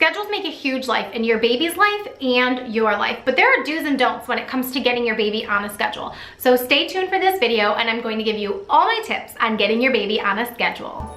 Schedules make a huge life in your baby's life and your life, but there are do's and don'ts when it comes to getting your baby on a schedule. So stay tuned for this video and I'm going to give you all my tips on getting your baby on a schedule.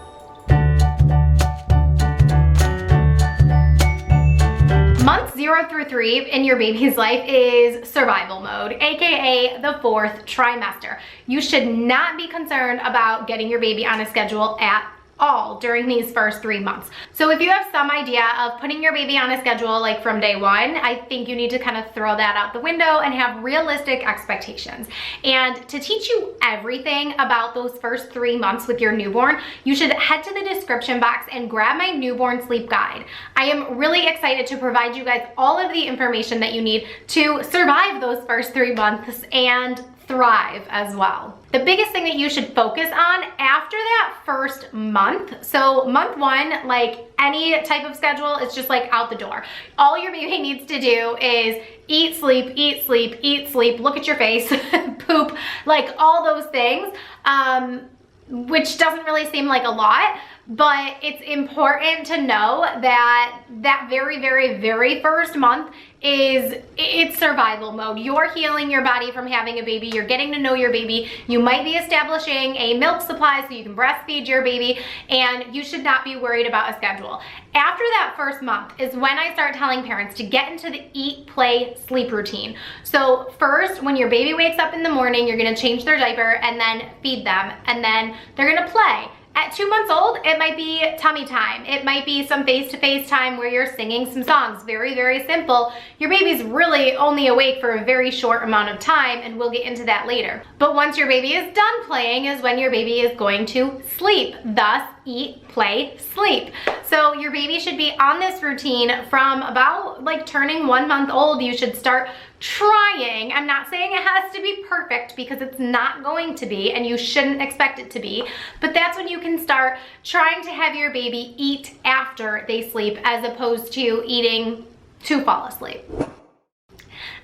Months 0 through 3 in your baby's life is survival mode, aka the 4th trimester. You should not be concerned about getting your baby on a schedule at all during these first 3 months. So if you have some idea of putting your baby on a schedule like from day 1, I think you need to kind of throw that out the window and have realistic expectations. And to teach you everything about those first 3 months with your newborn, you should head to the description box and grab my newborn sleep guide. I am really excited to provide you guys all of the information that you need to survive those first 3 months and thrive as well. The biggest thing that you should focus on after that first month, so month 1, like any type of schedule, it's just like out the door. All your baby needs to do is eat, sleep, eat, sleep, eat, sleep, look at your face, poop, like all those things, which doesn't really seem like a lot, but it's important to know that that very, very, very first month it's survival mode. You're healing your body from having a baby. You're getting to know your baby. You might be establishing a milk supply so you can breastfeed your baby, and you should not be worried about a schedule. After that first month is when I start telling parents to get into the eat, play, sleep routine. So first, when your baby wakes up in the morning, you're gonna change their diaper and then feed them, and then they're gonna play. At 2 months old, it might be tummy time. It might be some face-to-face time where you're singing some songs. Very, very simple. Your baby's really only awake for a very short amount of time, and we'll get into that later. But once your baby is done playing is when your baby is going to sleep. Thus, eat, play, sleep. So your baby should be on this routine from about like turning 1 month old. You should start trying. I'm not saying it has to be perfect because it's not going to be, and you shouldn't expect it to be, but that's when you can start trying to have your baby eat after they sleep as opposed to eating to fall asleep.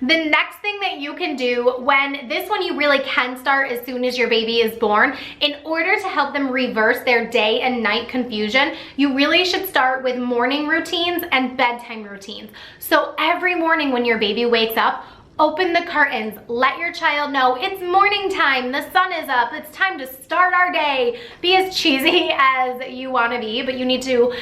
The next thing that you can do when this one you really can start as soon as your baby is born, in order to help them reverse their day and night confusion, you really should start with morning routines and bedtime routines. So every morning when your baby wakes up, open the curtains, let your child know it's morning time, the sun is up, it's time to start our day. Be as cheesy as you want to be, but you need to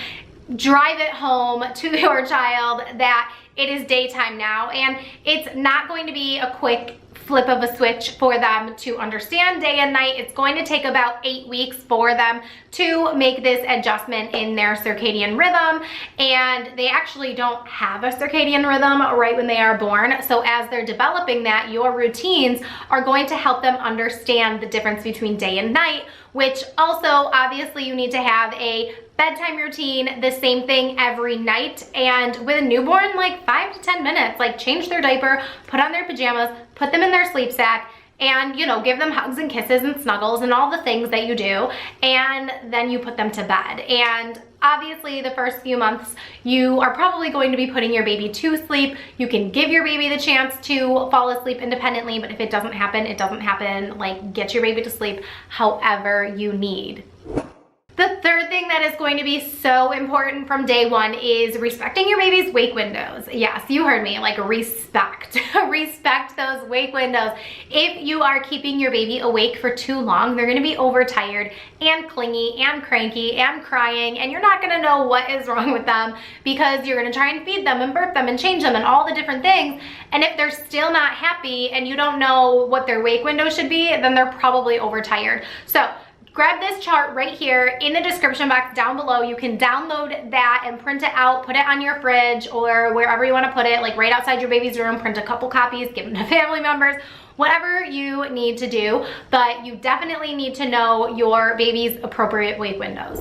drive it home to your child that it is daytime now, and it's not going to be a quick flip of a switch for them to understand day and night. It's going to take about 8 weeks for them to make this adjustment in their circadian rhythm, and they actually don't have a circadian rhythm right when they are born. So as they're developing that, your routines are going to help them understand the difference between day and night, which also obviously you need to have a bedtime routine, the same thing every night. And with a newborn, like 5 to 10 minutes, like change their diaper, put on their pajamas, put them in their sleep sack, and you know, give them hugs and kisses and snuggles and all the things that you do, and then you put them to bed. And obviously the first few months you are probably going to be putting your baby to sleep. You can give your baby the chance to fall asleep independently, but if it doesn't happen, it doesn't happen. Like, get your baby to sleep however you need. The third thing that is going to be so important from day 1 is respecting your baby's wake windows. Yes, you heard me, like respect. Respect those wake windows. If you are keeping your baby awake for too long, they're gonna be overtired and clingy and cranky and crying, and you're not gonna know what is wrong with them because you're gonna try and feed them and burp them and change them and all the different things. And if they're still not happy and you don't know what their wake window should be, then they're probably overtired. So grab this chart right here in the description box down below. You can download that and print it out, put it on your fridge or wherever you want to put it, like right outside your baby's room, print a couple copies, give them to family members, whatever you need to do. But you definitely need to know your baby's appropriate wake windows.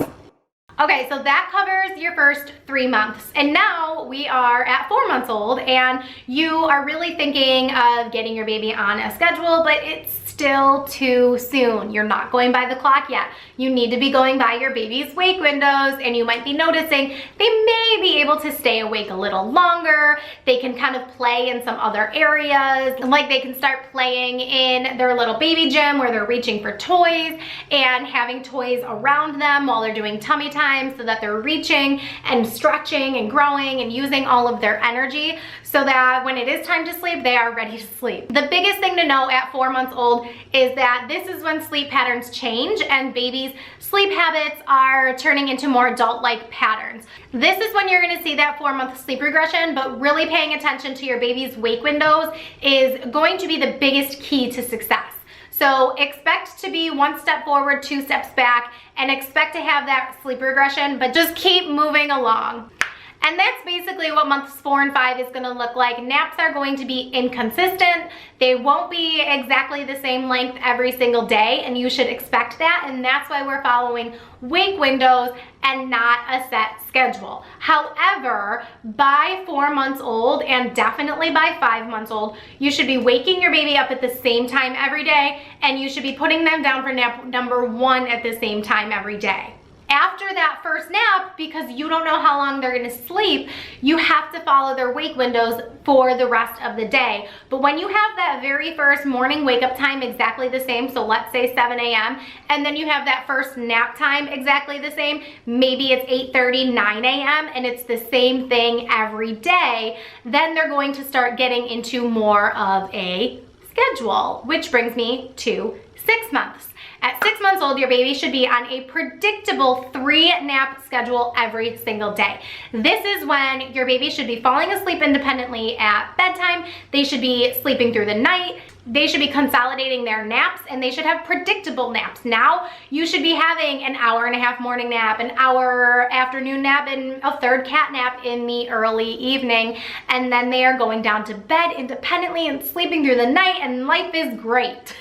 Okay, so that covers your first 3 months. And now we are at 4 months old and you are really thinking of getting your baby on a schedule, but it's still too soon. You're not going by the clock yet. You need to be going by your baby's wake windows, and you might be noticing they may be able to stay awake a little longer. They can kind of play in some other areas, like they can start playing in their little baby gym where they're reaching for toys and having toys around them while they're doing tummy time. time so that they're reaching and stretching and growing and using all of their energy so that when it is time to sleep, they are ready to sleep. The biggest thing to know at 4 months old is that this is when sleep patterns change and babies' sleep habits are turning into more adult-like patterns. This is when you're gonna see that 4-month sleep regression, but really paying attention to your baby's wake windows is going to be the biggest key to success. So expect to be 1 step forward, 2 steps back, and expect to have that sleep regression, but just keep moving along. And that's basically what months 4 and 5 is gonna look like. Naps are going to be inconsistent. They won't be exactly the same length every single day, and you should expect that, and that's why we're following wake windows and not a set schedule. However, by 4 months old, and definitely by 5 months old, you should be waking your baby up at the same time every day, and you should be putting them down for nap number 1 at the same time every day. After that first nap, because you don't know how long they're gonna sleep, you have to follow their wake windows for the rest of the day. But when you have that very first morning wake up time exactly the same, so let's say 7 a.m., and then you have that first nap time exactly the same, maybe it's 8:30, 9 a.m., and it's the same thing every day, then they're going to start getting into more of a schedule, which brings me to 6 months. At 6 months old, your baby should be on a predictable 3-nap schedule every single day. This is when your baby should be falling asleep independently at bedtime. They should be sleeping through the night. They should be consolidating their naps, and they should have predictable naps. Now, you should be having an 1.5-hour morning nap, an hour afternoon nap, and a 3rd cat nap in the early evening. And then they are going down to bed independently and sleeping through the night, and life is great.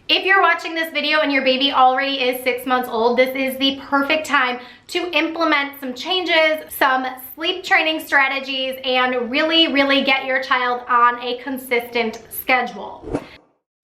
If you're watching this video and your baby already is 6 months old, this is the perfect time to implement some changes, some sleep training strategies, and really get your child on a consistent schedule.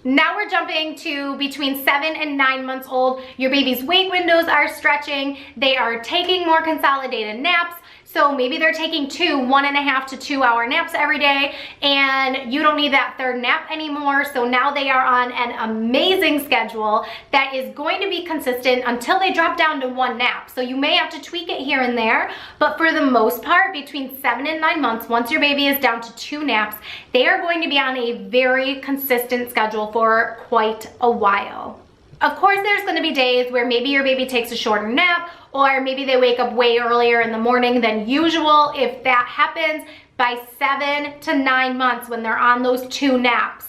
Now we're jumping to between 7 and 9 months old. Your baby's wake windows are stretching. They are taking more consolidated naps. So maybe they're taking 1.5 to 2-hour naps every day, and you don't need that 3rd nap anymore. So now they are on an amazing schedule that is going to be consistent until they drop down to 1 nap. So you may have to tweak it here and there, but for the most part, between 7 and 9 months, once your baby is down to 2 naps, they are going to be on a very consistent schedule for quite a while. Of course, there's going to be days where maybe your baby takes a shorter nap, or maybe they wake up way earlier in the morning than usual. If that happens, by 7 to 9 months when they're on those 2 naps,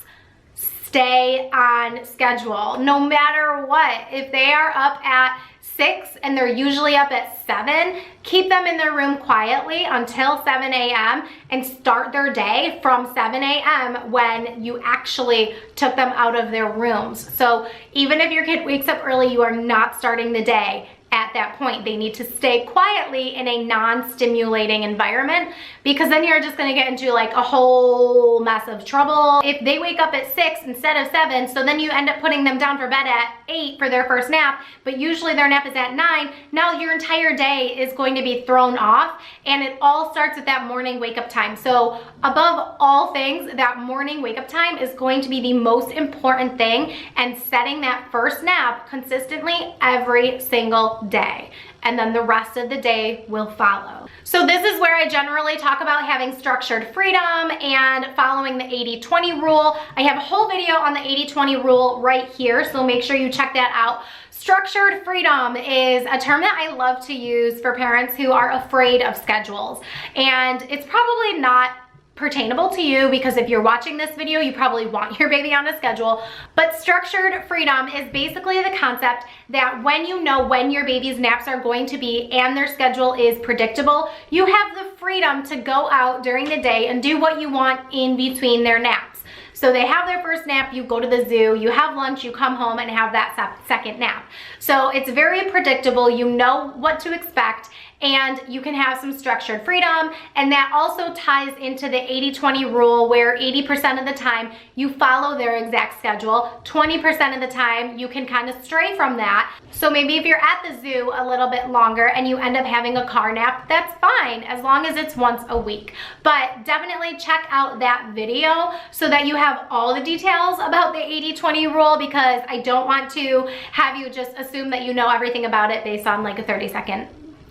stay on schedule. No matter what, if they are up at 6 and they're usually up at 7, keep them in their room quietly until 7 a.m. and start their day from 7 a.m. when you actually took them out of their rooms. So even if your kid wakes up early, you are not starting the day at that point. They need to stay quietly in a non-stimulating environment, because then you're just gonna get into like a whole mess of trouble. If they wake up at 6 instead of 7, so then you end up putting them down for bed at 8 for their first nap, but usually their nap is at 9, now your entire day is going to be thrown off, and it all starts at that morning wake up time. So above all things, that morning wake up time is going to be the most important thing, and setting that first nap consistently every single day, and then the rest of the day will follow. So this is where I generally talk about having structured freedom and following the 80-20 rule. I have a whole video on the 80-20 rule right here, so make sure you check that out. Structured freedom is a term that I love to use for parents who are afraid of schedules, and it's probably not pertainable to you, because if you're watching this video, you probably want your baby on a schedule. But structured freedom is basically the concept that when you know when your baby's naps are going to be and their schedule is predictable, you have the freedom to go out during the day and do what you want in between their naps. So they have their first nap, you go to the zoo, you have lunch, you come home and have that second nap. So it's very predictable, you know what to expect, and you can have some structured freedom. And that also ties into the 80-20 rule, where 80% of the time you follow their exact schedule, 20% of the time you can kind of stray from that. So maybe if you're at the zoo a little bit longer and you end up having a car nap, that's fine, as long as it's once a week. But definitely check out that video so that you have all the details about the 80-20 rule, because I don't want to have you just assume that you know everything about it based on like a 30-second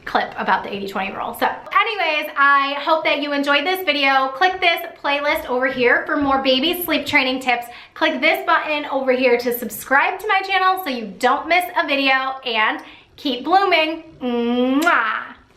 clip about the 80-20 rule. So anyways, I hope that you enjoyed this video. Click this playlist over here for more baby sleep training tips. Click this button over here to subscribe to my channel so you don't miss a video, and keep blooming. Mwah.